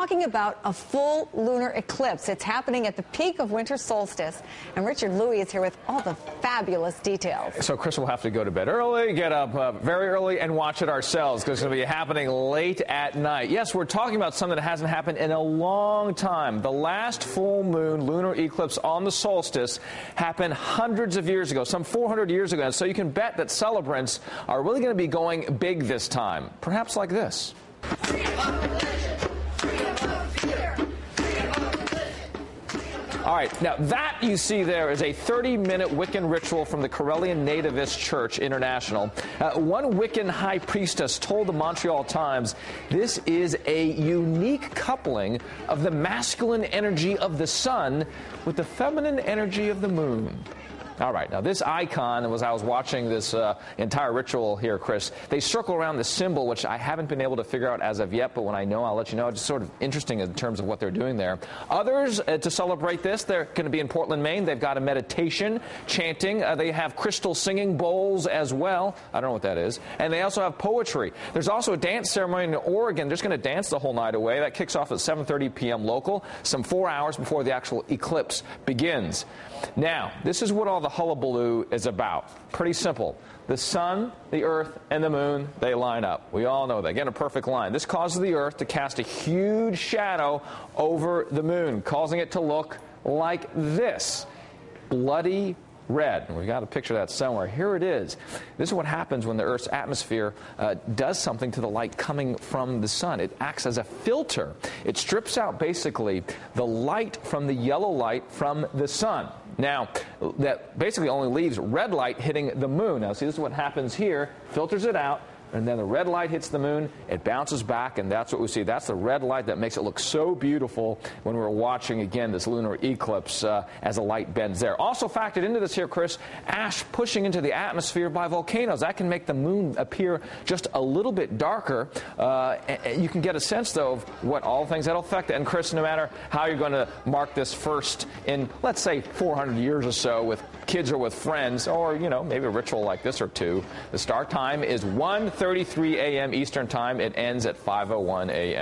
talking about a full lunar eclipse. It's happening at the peak of winter solstice. And Richard Louis is here with all the fabulous details. So Chris will have to go to bed early, get up very early, and watch it ourselves because it's going to be happening late at night. Yes, we're talking about something that hasn't happened in a long time. The last full moon lunar eclipse on the solstice happened hundreds of years ago, some 400 years ago. And so you can bet that celebrants are really going to be going big this time, perhaps like this. All right, now that you see there is a 30-minute Wiccan ritual from the Karelian Nativist Church International. One Wiccan high priestess told the Montreal Times this is a unique coupling of the masculine energy of the sun with the feminine energy of the moon. All right, now this icon, as I was watching this entire ritual here, Chris, they circle around the symbol, which I haven't been able to figure out as of yet, but when I know, I'll let you know. It's sort of interesting in terms of what they're doing there. Others, to celebrate this, they're going to be in Portland, Maine. They've got a meditation, chanting. They have crystal singing bowls as well. I don't know what that is. And they also have poetry. There's also a dance ceremony in Oregon. They're just going to dance the whole night away. That kicks off at 7:30 p.m. local, some 4 hours before the actual eclipse begins. Now, this is what all the hullabaloo is about. Pretty simple. The sun, the earth, and the moon, they line up. We all know that. Again, a perfect line. This causes the earth to cast a huge shadow over the moon, causing it to look like this. Bloody red. We've got a picture of that somewhere. Here it is. This is what happens when the Earth's atmosphere does something to the light coming from the sun. It acts as a filter. It strips out basically the light from the yellow light from the sun. Now, that basically only leaves red light hitting the moon. Now, see, this is what happens here. Filters it out. And then the red light hits the moon, it bounces back, and that's what we see. That's the red light that makes it look so beautiful when we're watching, again, this lunar eclipse as the light bends there. Also factored into this here, Chris, ash pushing into the atmosphere by volcanoes. That can make the moon appear just a little bit darker. You can get a sense, though, of what all things that'll affect it. And, Chris, no matter how you're going to mark this first in, let's say, 400 years or so with kids or with friends, or, you know, maybe a ritual like this or two, the start time is 1:33 a.m. Eastern Time. It ends at 5:01 a.m.